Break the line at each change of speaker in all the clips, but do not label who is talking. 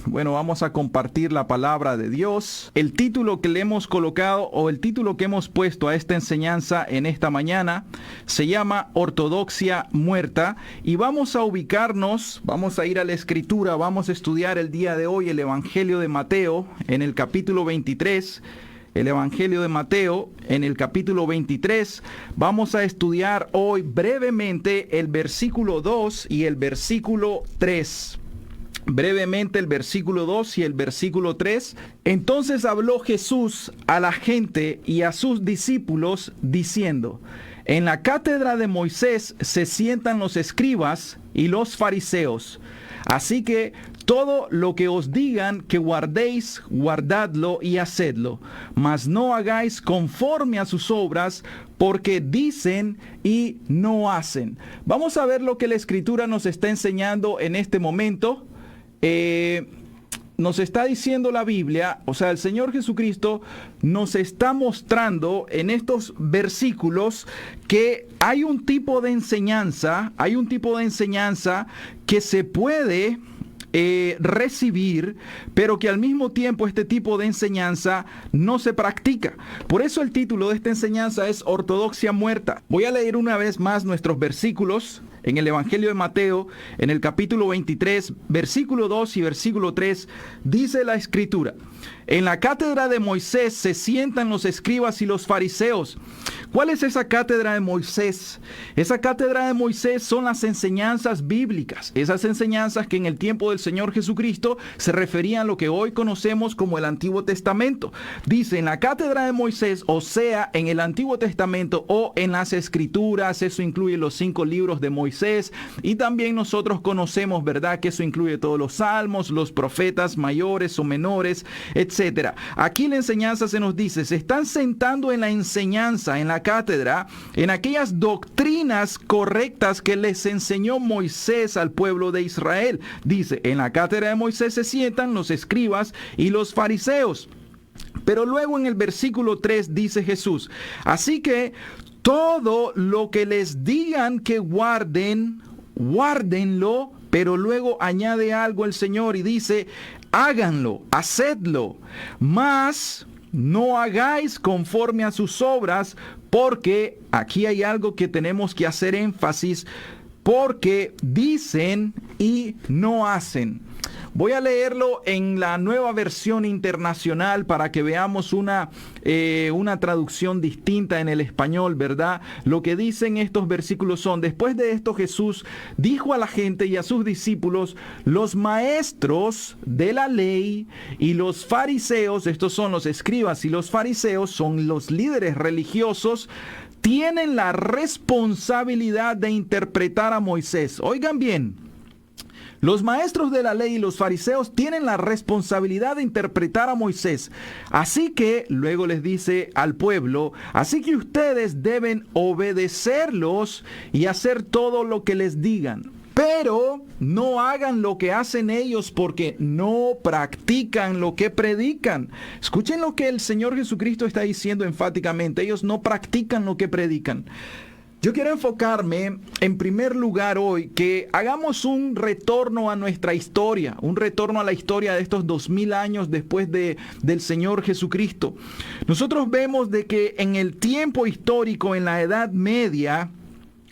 Bueno, vamos a compartir la palabra de Dios. El título que le hemos colocado o el título que hemos puesto a esta enseñanza en esta mañana se llama Ortodoxia Muerta, y vamos a ubicarnos, vamos a ir a la Escritura, vamos a estudiar el día de hoy el Evangelio de Mateo en el capítulo 23. El Evangelio de Mateo, en el capítulo 23, vamos a estudiar hoy brevemente el versículo 2 y el versículo 3. Brevemente el versículo 2 y el versículo 3. Entonces habló Jesús a la gente y a sus discípulos, diciendo: en la cátedra de Moisés se sientan los escribas y los fariseos. Así que todo lo que os digan que guardéis, guardadlo y hacedlo, mas no hagáis conforme a sus obras, porque dicen y no hacen. Vamos a ver lo que la Escritura nos está enseñando en este momento. Nos está diciendo la Biblia, o sea, el Señor Jesucristo nos está mostrando en estos versículos que hay un tipo de enseñanza, que se puede recibir, pero que al mismo tiempo este tipo de enseñanza no se practica. Por eso el título de esta enseñanza es Ortodoxia Muerta. Voy a leer una vez más nuestros versículos en el Evangelio de Mateo, en el capítulo 23, versículo 2 y versículo 3, dice la Escritura: en la cátedra de Moisés se sientan los escribas y los fariseos. ¿Cuál es esa cátedra de Moisés? Esa cátedra de Moisés son las enseñanzas bíblicas, esas enseñanzas que en el tiempo del Señor Jesucristo se referían a lo que hoy conocemos como el Antiguo Testamento. Dice, en la cátedra de Moisés, o sea, en el Antiguo Testamento o en las Escrituras, eso incluye los 5 libros de Moisés, y también nosotros conocemos, ¿verdad?, que eso incluye todos los salmos, los profetas mayores o menores, etcétera. Aquí la enseñanza se nos dice, se están sentando en la enseñanza, en la cátedra, en aquellas doctrinas correctas que les enseñó Moisés al pueblo de Israel. Dice, en la cátedra de Moisés se sientan los escribas y los fariseos. Pero luego en el versículo 3 dice Jesús: así que todo lo que les digan que guarden, guárdenlo. Pero luego añade algo el Señor y dice: háganlo, hacedlo, mas no hagáis conforme a sus obras, porque aquí hay algo que tenemos que hacer énfasis, porque dicen y no hacen. Voy a leerlo en la Nueva Versión Internacional para que veamos una traducción distinta en el español, ¿verdad? Lo que dicen estos versículos son: después de esto Jesús dijo a la gente y a sus discípulos: los maestros de la ley y los fariseos, estos son los escribas y los fariseos, son los líderes religiosos, tienen la responsabilidad de interpretar a Moisés. Oigan bien. Los maestros de la ley y los fariseos tienen la responsabilidad de interpretar a Moisés. Así que, luego les dice al pueblo, así que ustedes deben obedecerlos y hacer todo lo que les digan. Pero no hagan lo que hacen ellos, porque no practican lo que predican. Escuchen lo que el Señor Jesucristo está diciendo enfáticamente. Ellos no practican lo que predican. Yo quiero enfocarme en primer lugar hoy que hagamos un retorno a nuestra historia, un retorno a la historia de estos 2000 años después del Señor Jesucristo. Nosotros vemos de que en el tiempo histórico, en la Edad Media,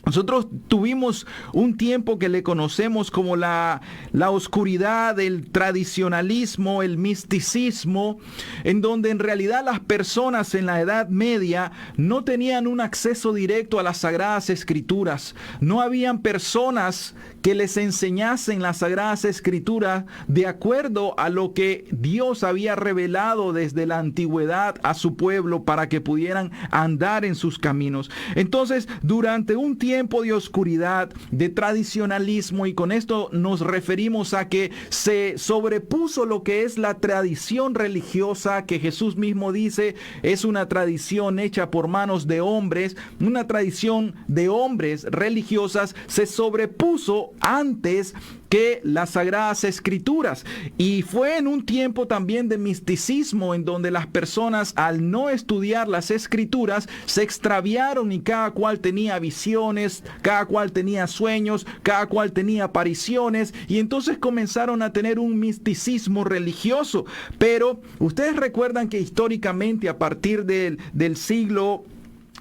nosotros tuvimos un tiempo que le conocemos como la oscuridad, el tradicionalismo, el misticismo, en donde en realidad las personas en la Edad Media no tenían un acceso directo a las Sagradas Escrituras. No habían personas que les enseñasen las Sagradas Escrituras de acuerdo a lo que Dios había revelado desde la antigüedad a su pueblo para que pudieran andar en sus caminos. Entonces, durante un tiempo de oscuridad, de tradicionalismo, y con esto nos referimos a que se sobrepuso lo que es la tradición religiosa, que Jesús mismo dice es una tradición hecha por manos de hombres, una tradición de hombres religiosas, se sobrepuso antes que que las Sagradas Escrituras. Y fue en un tiempo también de misticismo en donde las personas, al no estudiar las Escrituras, se extraviaron y cada cual tenía visiones, cada cual tenía sueños, cada cual tenía apariciones, y entonces comenzaron a tener un misticismo religioso. Pero ustedes recuerdan que históricamente, a partir del siglo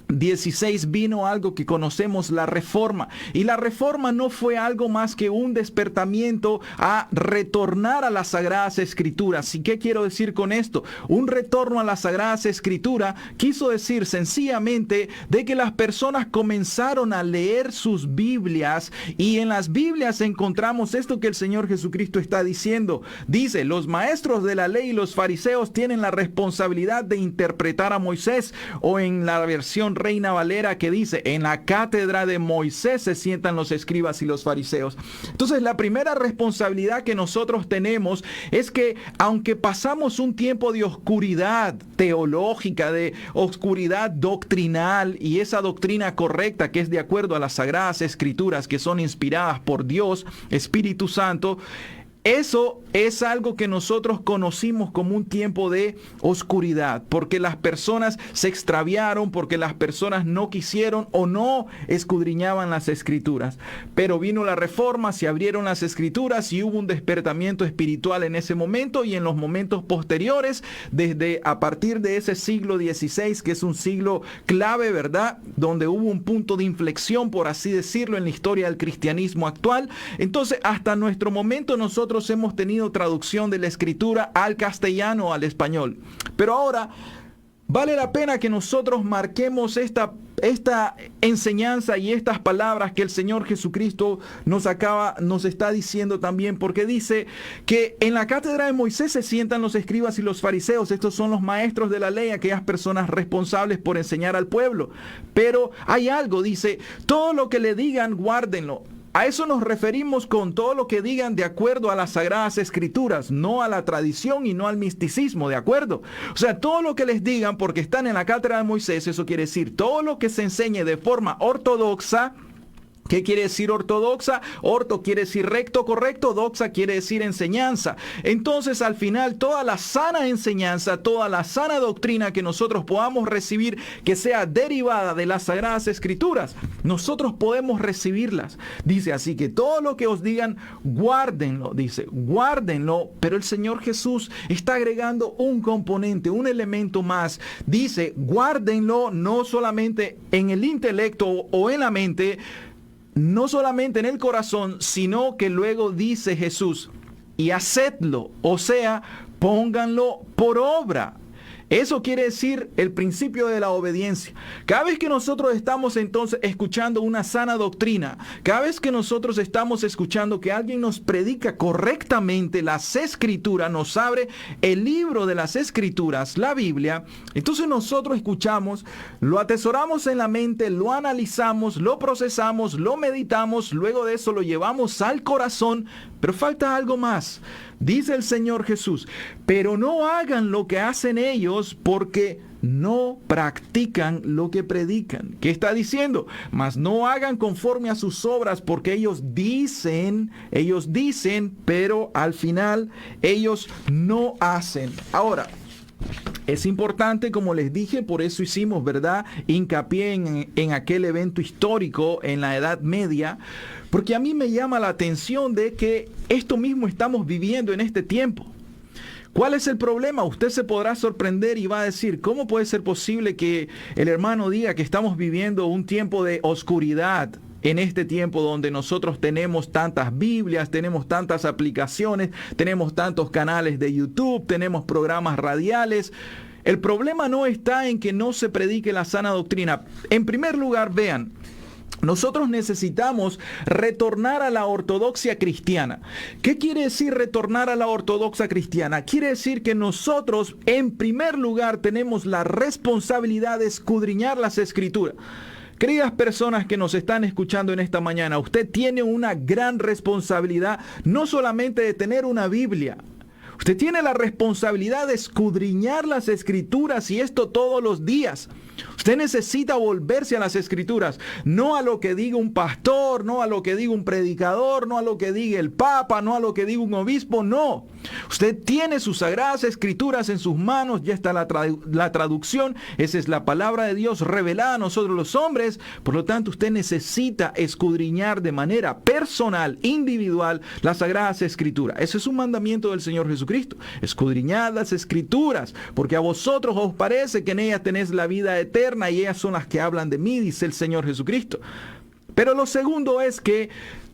16 vino algo que conocemos, la Reforma. Y la Reforma no fue algo más que un despertamiento a retornar a las Sagradas Escrituras. ¿Y qué quiero decir con esto? Un retorno a las Sagradas Escrituras quiso decir sencillamente de que las personas comenzaron a leer sus Biblias, y en las Biblias encontramos esto que el Señor Jesucristo está diciendo. Dice: los maestros de la ley y los fariseos tienen la responsabilidad de interpretar a Moisés, o en la versión Reina Valera, que dice: en la cátedra de Moisés se sientan los escribas y los fariseos. Entonces, la primera responsabilidad que nosotros tenemos es que, aunque pasamos un tiempo de oscuridad teológica, de oscuridad doctrinal, y esa doctrina correcta que es de acuerdo a las Sagradas Escrituras, que son inspiradas por Dios, Espíritu Santo, eso es algo que nosotros conocimos como un tiempo de oscuridad, porque las personas se extraviaron, porque las personas no quisieron o no escudriñaban las Escrituras. Pero vino la Reforma, se abrieron las Escrituras y hubo un despertamiento espiritual en ese momento y en los momentos posteriores, desde a partir de ese siglo XVI, que es un siglo clave, ¿verdad?, donde hubo un punto de inflexión, por así decirlo, en la historia del cristianismo actual. Entonces, hasta nuestro momento nosotros hemos tenido traducción de la Escritura al castellano, al español. Pero ahora vale la pena que nosotros marquemos esta enseñanza y estas palabras que el Señor Jesucristo nos está diciendo también, porque dice que en la cátedra de Moisés se sientan los escribas y los fariseos. Estos son los maestros de la ley, aquellas personas responsables por enseñar al pueblo. Pero hay algo, dice: todo lo que le digan, guárdenlo. A eso nos referimos con todo lo que digan de acuerdo a las Sagradas Escrituras, no a la tradición y no al misticismo, ¿de acuerdo? O sea, todo lo que les digan, porque están en la cátedra de Moisés, eso quiere decir todo lo que se enseñe de forma ortodoxa. ¿Qué quiere decir ortodoxa? Orto quiere decir recto, correcto. Doxa quiere decir enseñanza. Entonces, al final, toda la sana enseñanza, toda la sana doctrina que nosotros podamos recibir, que sea derivada de las Sagradas Escrituras, nosotros podemos recibirlas. Dice: así que todo lo que os digan, guárdenlo. Dice: guárdenlo. Pero el Señor Jesús está agregando un componente, un elemento más. Dice: guárdenlo no solamente en el intelecto o en la mente, no solamente en el corazón, sino que luego dice Jesús: y hacedlo, o sea, pónganlo por obra. Eso quiere decir el principio de la obediencia. Cada vez que nosotros estamos entonces escuchando una sana doctrina, cada vez que nosotros estamos escuchando que alguien nos predica correctamente las Escrituras, nos abre el libro de las Escrituras, la Biblia, entonces nosotros escuchamos, lo atesoramos en la mente, lo analizamos, lo procesamos, lo meditamos, luego de eso lo llevamos al corazón. Pero falta algo más. Dice el Señor Jesús: pero no hagan lo que hacen ellos, porque no practican lo que predican. ¿Qué está diciendo? Mas no hagan conforme a sus obras, porque ellos dicen, pero al final ellos no hacen. Ahora, es importante, como les dije, por eso hicimos, ¿verdad?, hincapié en aquel evento histórico en la Edad Media, porque a mí me llama la atención de que esto mismo estamos viviendo en este tiempo. ¿Cuál es el problema? Usted se podrá sorprender y va a decir: ¿cómo puede ser posible que el hermano diga que estamos viviendo un tiempo de oscuridad en este tiempo donde nosotros tenemos tantas Biblias, tenemos tantas aplicaciones, tenemos tantos canales de YouTube, tenemos programas radiales? El problema no está en que no se predique la sana doctrina. En primer lugar, vean, nosotros necesitamos retornar a la ortodoxia cristiana. ¿Qué quiere decir retornar a la ortodoxia cristiana? Quiere decir que nosotros, en primer lugar, tenemos la responsabilidad de escudriñar las Escrituras. Queridas personas que nos están escuchando en esta mañana, usted tiene una gran responsabilidad, no solamente de tener una Biblia. Usted tiene la responsabilidad de escudriñar las Escrituras, y esto todos los días. Usted necesita volverse a las Escrituras, no a lo que diga un pastor, no a lo que diga un predicador, no a lo que diga el Papa, no a lo que diga un obispo, no. Usted tiene sus sagradas Escrituras en sus manos, ya está la traducción, esa es la palabra de Dios revelada a nosotros los hombres. Por lo tanto, usted necesita escudriñar de manera personal, individual, las sagradas Escrituras. Ese es un mandamiento del Señor Jesucristo. Escudriñad las Escrituras, porque a vosotros os parece que en ellas tenéis la vida eterna, y ellas son las que hablan de mí, dice el Señor Jesucristo. Pero lo segundo es que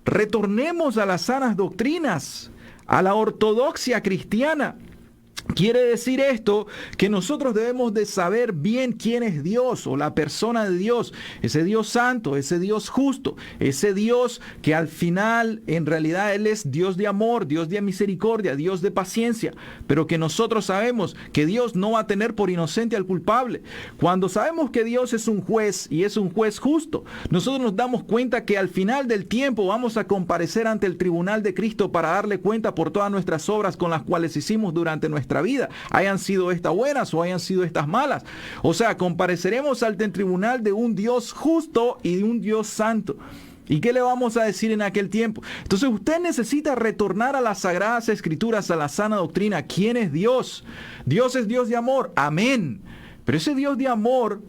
retornemos a las sanas doctrinas, a la ortodoxia cristiana. Quiere decir esto que nosotros debemos de saber bien quién es Dios, o la persona de Dios, ese Dios santo, ese Dios justo, ese Dios que al final en realidad Él es Dios de amor, Dios de misericordia, Dios de paciencia, pero que nosotros sabemos que Dios no va a tener por inocente al culpable. Cuando sabemos que Dios es un juez y es un juez justo, nosotros nos damos cuenta que al final del tiempo vamos a comparecer ante el tribunal de Cristo para darle cuenta por todas nuestras obras con las cuales hicimos durante nuestra vida, hayan sido estas buenas o hayan sido estas malas. O sea, compareceremos ante el tribunal de un Dios justo y de un Dios santo. ¿Y qué le vamos a decir en aquel tiempo? Entonces usted necesita retornar a las sagradas Escrituras, a la sana doctrina. ¿Quién es Dios? Dios es Dios de amor, amén. Pero ese Dios de amor,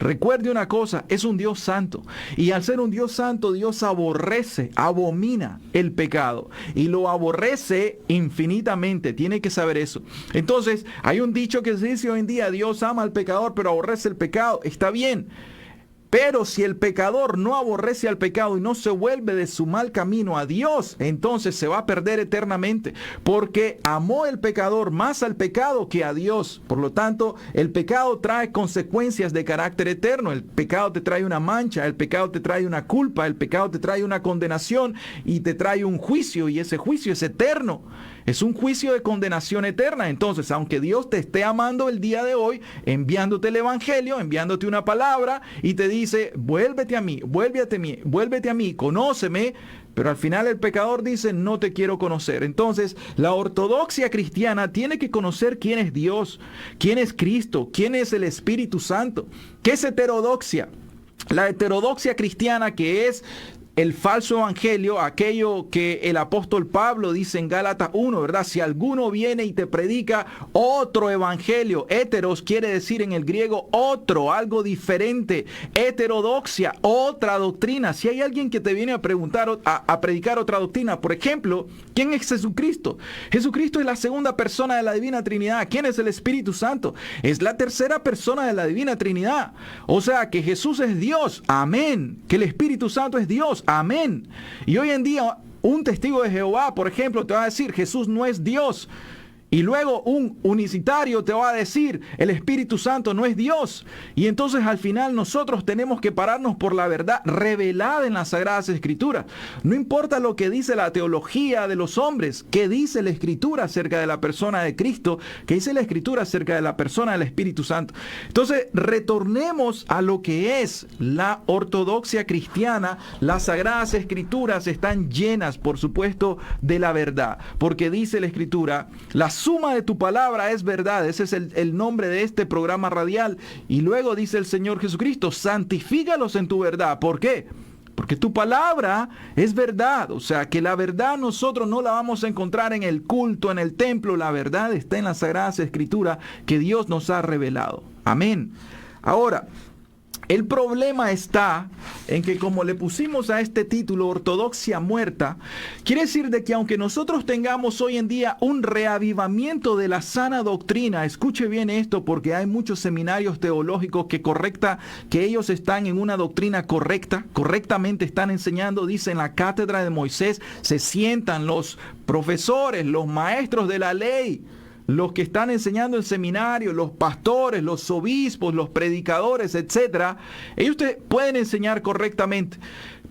recuerde una cosa, es un Dios santo. Y al ser un Dios santo, Dios aborrece, abomina el pecado. Y lo aborrece infinitamente. Tiene que saber eso. Entonces, hay un dicho que se dice hoy en día: Dios ama al pecador, pero aborrece el pecado. Está bien. Pero si el pecador no aborrece al pecado y no se vuelve de su mal camino a Dios, entonces se va a perder eternamente, porque amó el pecador más al pecado que a Dios. Por lo tanto, el pecado trae consecuencias de carácter eterno. El pecado te trae una mancha, el pecado te trae una culpa, el pecado te trae una condenación y te trae un juicio, y ese juicio es eterno. Es un juicio de condenación eterna. Entonces, aunque Dios te esté amando el día de hoy, enviándote el Evangelio, enviándote una palabra, y te dice: vuélvete a mí, vuélvete a mí, conóceme, pero al final el pecador dice: no te quiero conocer. Entonces, la ortodoxia cristiana tiene que conocer quién es Dios, quién es Cristo, quién es el Espíritu Santo. ¿Qué es heterodoxia? La heterodoxia cristiana, que es el falso evangelio, aquello que el apóstol Pablo dice en Gálatas 1, ¿verdad? Si alguno viene y te predica otro evangelio, heteros quiere decir en el griego otro, algo diferente, heterodoxia, otra doctrina. Si hay alguien que te viene a preguntar, a predicar otra doctrina, por ejemplo, ¿quién es Jesucristo? Jesucristo es la segunda persona de la Divina Trinidad. ¿Quién es el Espíritu Santo? Es la tercera persona de la Divina Trinidad. O sea, que Jesús es Dios, amén. Que el Espíritu Santo es Dios, amén. Y hoy en día un testigo de Jehová, por ejemplo, te va a decir: Jesús no es Dios. Y luego un unicitario te va a decir: el Espíritu Santo no es Dios. Y entonces al final nosotros tenemos que pararnos por la verdad revelada en las Sagradas Escrituras. No importa lo que dice la teología de los hombres, ¿qué dice la Escritura acerca de la persona de Cristo? ¿Qué dice la Escritura acerca de la persona del Espíritu Santo? Entonces, retornemos a lo que es la ortodoxia cristiana. Las Sagradas Escrituras están llenas, por supuesto, de la verdad. Porque dice la Escritura: la suma de tu palabra es verdad. Ese es el nombre de este programa radial. Y luego dice el Señor Jesucristo: santifícalos en tu verdad. ¿Por qué? Porque tu palabra es verdad. O sea, que la verdad nosotros no la vamos a encontrar en el culto, en el templo. La verdad está en las Sagradas Escrituras que Dios nos ha revelado. Amén. Ahora, el problema está en que, como le pusimos a este título ortodoxia muerta, quiere decir de que aunque nosotros tengamos hoy en día un reavivamiento de la sana doctrina, escuche bien esto, porque hay muchos seminarios teológicos que ellos están en una doctrina correctamente están enseñando, dice, en la cátedra de Moisés, se sientan los profesores, los maestros de la ley, los que están enseñando en seminario, los pastores, los obispos, los predicadores, etc. Ellos pueden enseñar correctamente.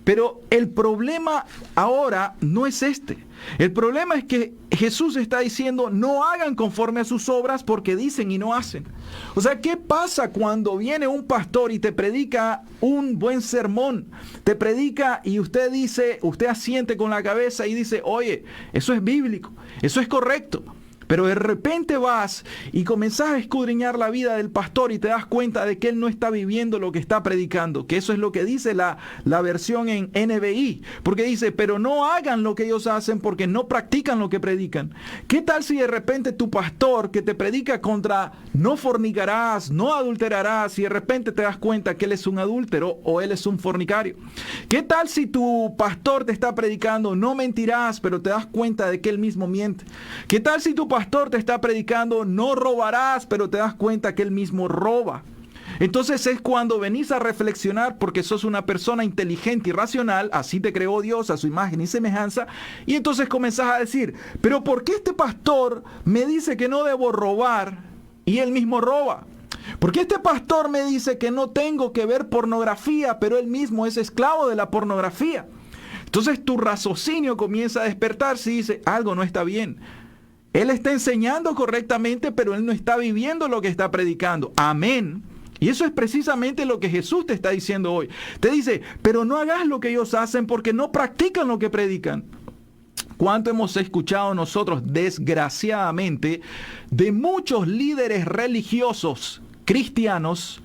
Pero el problema ahora no es este. El problema es que Jesús está diciendo: no hagan conforme a sus obras, porque dicen y no hacen. O sea, ¿qué pasa cuando viene un pastor y te predica un buen sermón? Te predica y usted dice, usted asiente con la cabeza y dice: oye, eso es bíblico, eso es correcto. Pero de repente vas y comenzás a escudriñar la vida del pastor y te das cuenta de que él no está viviendo lo que está predicando, que eso es lo que dice la versión en NBI, porque dice, pero no hagan lo que ellos hacen porque no practican lo que predican. ¿Qué tal si de repente tu pastor que te predica contra no fornicarás, no adulterarás, y de repente te das cuenta que él es un adúltero o él es un fornicario? ¿Qué tal si tu pastor te está predicando no mentirás, pero te das cuenta de que él mismo miente? ¿Qué tal si tu pastor te está predicando no robarás, pero te das cuenta que él mismo roba? Entonces es cuando venís a reflexionar, porque sos una persona inteligente y racional, así te creó Dios a su imagen y semejanza, y entonces comenzás a decir, pero ¿por qué este pastor me dice que no debo robar y él mismo roba? ¿Por qué este pastor me dice que no tengo que ver pornografía, pero él mismo es esclavo de la pornografía? Entonces tu raciocinio comienza a despertarse y dice, algo no está bien. Él está enseñando correctamente, pero él no está viviendo lo que está predicando. Amén. Y eso es precisamente lo que Jesús te está diciendo hoy. Te dice, pero no hagas lo que ellos hacen porque no practican lo que predican. ¿Cuánto hemos escuchado nosotros, desgraciadamente, de muchos líderes religiosos cristianos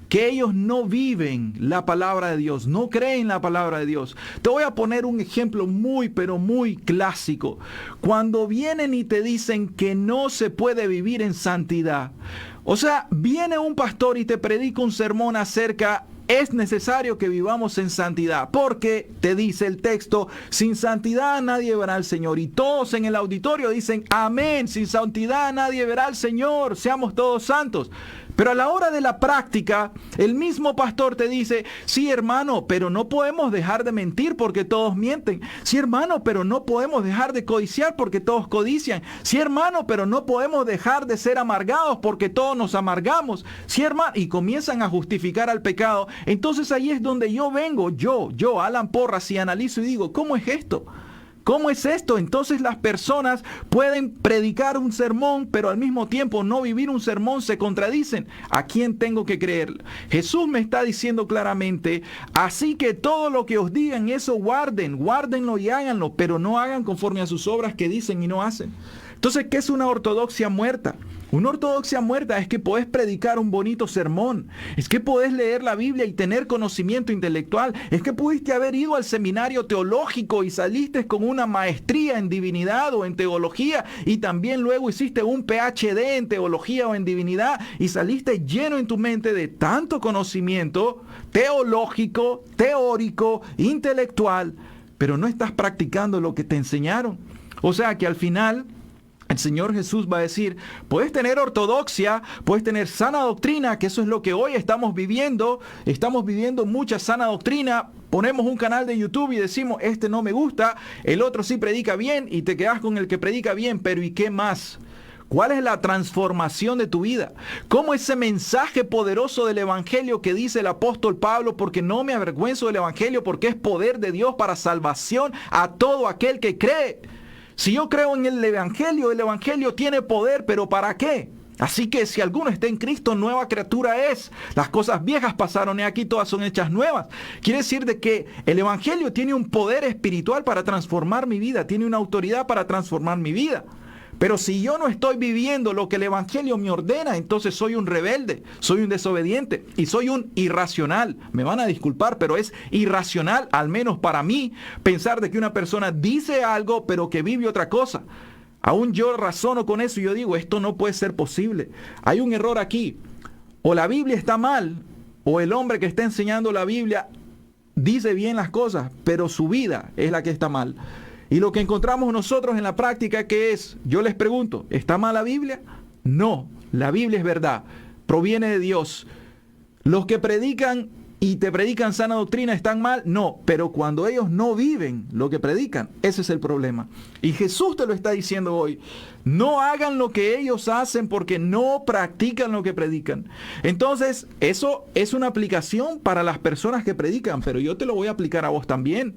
que ellos no viven la palabra de Dios, no creen la palabra de Dios? Te voy a poner un ejemplo muy, pero muy clásico. Cuando vienen y te dicen que no se puede vivir en santidad. O sea, viene un pastor y te predica un sermón acerca, es necesario que vivamos en santidad, porque te dice el texto, sin santidad nadie verá al Señor. Y todos en el auditorio dicen, amén, sin santidad nadie verá al Señor, seamos todos santos. Pero a la hora de la práctica, el mismo pastor te dice, sí hermano, pero no podemos dejar de mentir porque todos mienten. Sí hermano, pero no podemos dejar de codiciar porque todos codician. Sí hermano, pero no podemos dejar de ser amargados porque todos nos amargamos. Sí hermano, y comienzan a justificar al pecado. Entonces ahí es donde yo vengo, yo, Alan Porras, y analizo y digo, ¿cómo es esto? ¿Cómo es esto? Entonces las personas pueden predicar un sermón, pero al mismo tiempo no vivir un sermón, se contradicen. ¿A quién tengo que creer? Jesús me está diciendo claramente, así que todo lo que os digan, eso guárdenlo y háganlo, pero no hagan conforme a sus obras que dicen y no hacen. Entonces, ¿qué es una ortodoxia muerta? Una ortodoxia muerta es que podés predicar un bonito sermón, es que podés leer la Biblia y tener conocimiento intelectual, es que pudiste haber ido al seminario teológico y saliste con una maestría en divinidad o en teología y también luego hiciste un PhD en teología o en divinidad y saliste lleno en tu mente de tanto conocimiento teológico, teórico, intelectual, pero no estás practicando lo que te enseñaron. O sea que al final el Señor Jesús va a decir, puedes tener ortodoxia, puedes tener sana doctrina, que eso es lo que hoy estamos viviendo mucha sana doctrina. Ponemos un canal de YouTube y decimos, este no me gusta, el otro sí predica bien y te quedas con el que predica bien, pero ¿y qué más? ¿Cuál es la transformación de tu vida? ¿Cómo ese mensaje poderoso del Evangelio que dice el apóstol Pablo, porque no me avergüenzo del Evangelio, porque es poder de Dios para salvación a todo aquel que cree? Si yo creo en el Evangelio tiene poder, pero ¿para qué? Así que si alguno está en Cristo, nueva criatura es. Las cosas viejas pasaron y aquí todas son hechas nuevas. Quiere decir de que el Evangelio tiene un poder espiritual para transformar mi vida, tiene una autoridad para transformar mi vida. Pero si yo no estoy viviendo lo que el Evangelio me ordena, entonces soy un rebelde, soy un desobediente y soy un irracional. Me van a disculpar, pero es irracional, al menos para mí, pensar de que una persona dice algo, pero que vive otra cosa. Aún yo razono con eso y yo digo, esto no puede ser posible. Hay un error aquí. O la Biblia está mal, o el hombre que está enseñando la Biblia dice bien las cosas, pero su vida es la que está mal. Y lo que encontramos nosotros en la práctica, ¿qué es? Yo les pregunto, ¿está mal la Biblia? No, la Biblia es verdad, proviene de Dios. Los que predican y te predican sana doctrina están mal, no, pero cuando ellos no viven lo que predican, ese es el problema. Y Jesús te lo está diciendo hoy, no hagan lo que ellos hacen porque no practican lo que predican. Entonces, eso es una aplicación para las personas que predican, pero yo te lo voy a aplicar a vos también.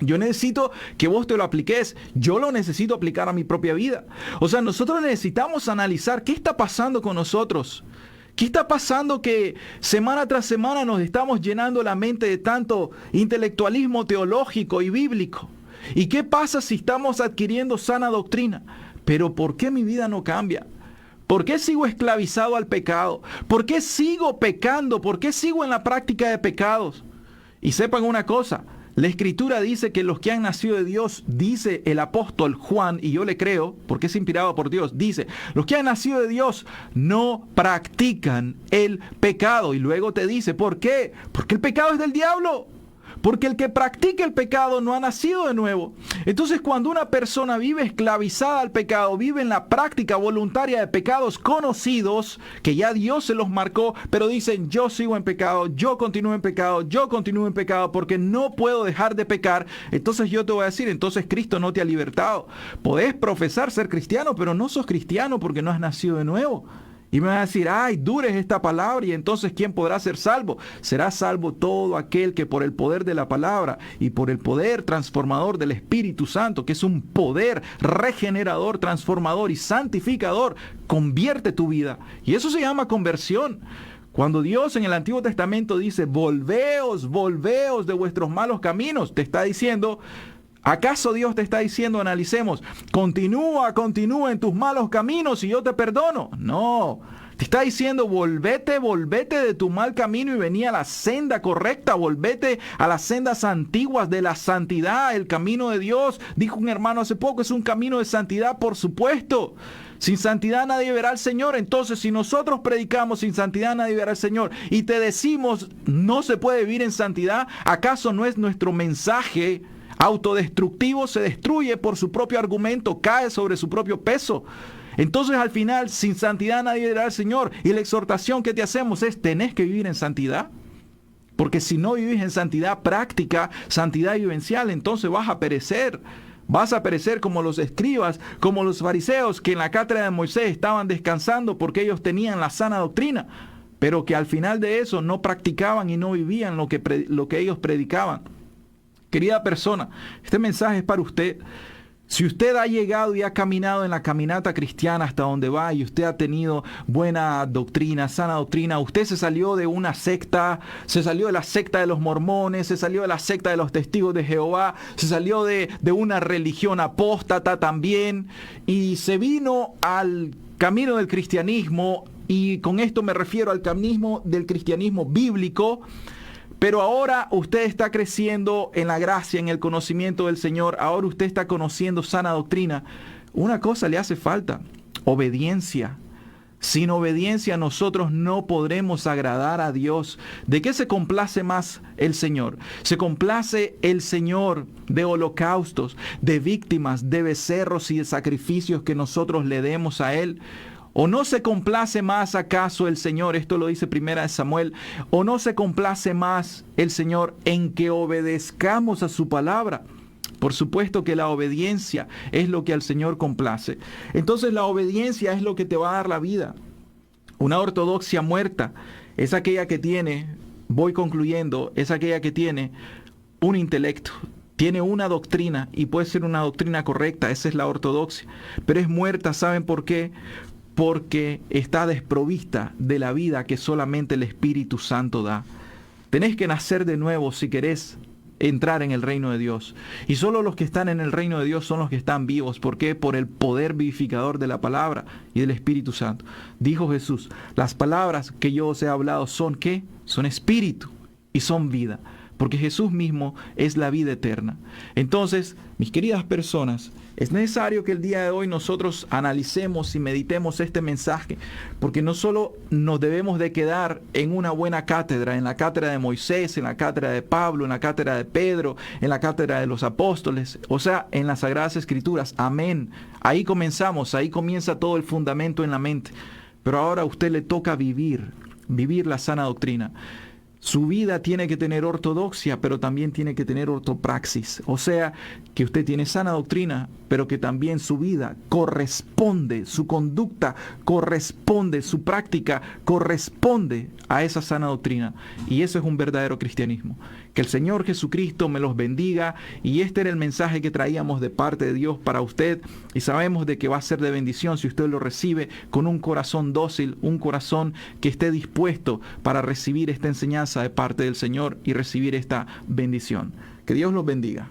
Yo necesito que vos te lo apliques. Yo lo necesito aplicar a mi propia vida. O sea, nosotros necesitamos analizar qué está pasando con nosotros. ¿Qué está pasando que semana tras semana nos estamos llenando la mente de tanto intelectualismo teológico y bíblico? ¿Y qué pasa si estamos adquiriendo sana doctrina? pero ¿por qué mi vida no cambia? ¿Por qué sigo esclavizado al pecado? ¿Por qué sigo pecando? ¿Por qué sigo en la práctica de pecados? Y sepan una cosa, la Escritura dice que los que han nacido de Dios, dice el apóstol Juan, y yo le creo, porque es inspirado por Dios, dice, los que han nacido de Dios no practican el pecado. Y luego te dice, ¿por qué? Porque el pecado es del diablo. Porque el que practica el pecado no ha nacido de nuevo. Entonces, cuando una persona vive esclavizada al pecado, vive en la práctica voluntaria de pecados conocidos, que ya Dios se los marcó, pero dicen, yo sigo en pecado, yo continúo en pecado, yo continúo en pecado, porque no puedo dejar de pecar. Entonces yo te voy a decir, entonces Cristo no te ha libertado. Podés profesar ser cristiano, pero no sos cristiano porque no has nacido de nuevo. Y me vas a decir, ay, dura es esta palabra, y entonces ¿quién podrá ser salvo? Será salvo todo aquel que por el poder de la palabra y por el poder transformador del Espíritu Santo, que es un poder regenerador, transformador y santificador, convierte tu vida. Y eso se llama conversión. Cuando Dios en el Antiguo Testamento dice, volveos, volveos de vuestros malos caminos, te está diciendo, ¿acaso Dios te está diciendo, analicemos, continúa en tus malos caminos y yo te perdono? No, te está diciendo, volvete de tu mal camino y vení a la senda correcta, volvete a las sendas antiguas de la santidad, el camino de Dios. Dijo un hermano hace poco, es un camino de santidad, por supuesto. Sin santidad nadie verá al Señor. Entonces, si nosotros predicamos sin santidad nadie verá al Señor y te decimos, no se puede vivir en santidad, ¿acaso no es nuestro mensaje autodestructivo? Se destruye por su propio argumento, cae sobre su propio peso. Entonces al final, sin santidad nadie verá al Señor. Y la exhortación que te hacemos es, tenés que vivir en santidad. Porque si no vivís en santidad práctica, santidad vivencial, entonces vas a perecer. Vas a perecer como los escribas, como los fariseos que en la cátedra de Moisés estaban descansando porque ellos tenían la sana doctrina, pero que al final de eso no practicaban y no vivían lo que ellos predicaban. Querida persona, este mensaje es para usted. Si usted ha llegado y ha caminado en la caminata cristiana hasta donde va y usted ha tenido buena doctrina, sana doctrina, usted se salió de una secta, se salió de la secta de los mormones, se salió de la secta de los testigos de Jehová, se salió de una religión apóstata también y se vino al camino del cristianismo, y con esto me refiero al camino del cristianismo bíblico. Pero ahora usted está creciendo en la gracia, en el conocimiento del Señor. Ahora usted está conociendo sana doctrina. Una cosa le hace falta: obediencia. Sin obediencia nosotros no podremos agradar a Dios. ¿De qué se complace más el Señor? Se complace el Señor de holocaustos, de víctimas, de becerros y de sacrificios que nosotros le demos a Él. ¿O no se complace más acaso el Señor? Esto lo dice 1 Samuel. ¿O no se complace más el Señor en que obedezcamos a su palabra? Por supuesto que la obediencia es lo que al Señor complace. Entonces la obediencia es lo que te va a dar la vida. Una ortodoxia muerta es aquella que tiene, voy concluyendo, es aquella que tiene un intelecto, tiene una doctrina y puede ser una doctrina correcta, esa es la ortodoxia. Pero es muerta, ¿saben por qué? Porque está desprovista de la vida que solamente el Espíritu Santo da. Tenés que nacer de nuevo si querés entrar en el reino de Dios. Y solo los que están en el reino de Dios son los que están vivos. ¿Por qué? Por el poder vivificador de la palabra y del Espíritu Santo. Dijo Jesús, las palabras que yo os he hablado son ¿qué? Son espíritu y son vida. Porque Jesús mismo es la vida eterna. Entonces, mis queridas personas, es necesario que el día de hoy nosotros analicemos y meditemos este mensaje, porque no solo nos debemos de quedar en una buena cátedra, en la cátedra de Moisés, en la cátedra de Pablo, en la cátedra de Pedro, en la cátedra de los apóstoles, o sea, en las Sagradas Escrituras. Amén. Ahí comenzamos, ahí comienza todo el fundamento en la mente. Pero ahora a usted le toca vivir la sana doctrina. Su vida tiene que tener ortodoxia, pero también tiene que tener ortopraxis. O sea, que usted tiene sana doctrina, pero que también su vida corresponde, su conducta corresponde, su práctica corresponde a esa sana doctrina. Y eso es un verdadero cristianismo. Que el Señor Jesucristo me los bendiga. Y este era el mensaje que traíamos de parte de Dios para usted. Y sabemos de que va a ser de bendición si usted lo recibe con un corazón dócil, un corazón que esté dispuesto para recibir esta enseñanza de parte del Señor y recibir esta bendición. Que Dios los bendiga.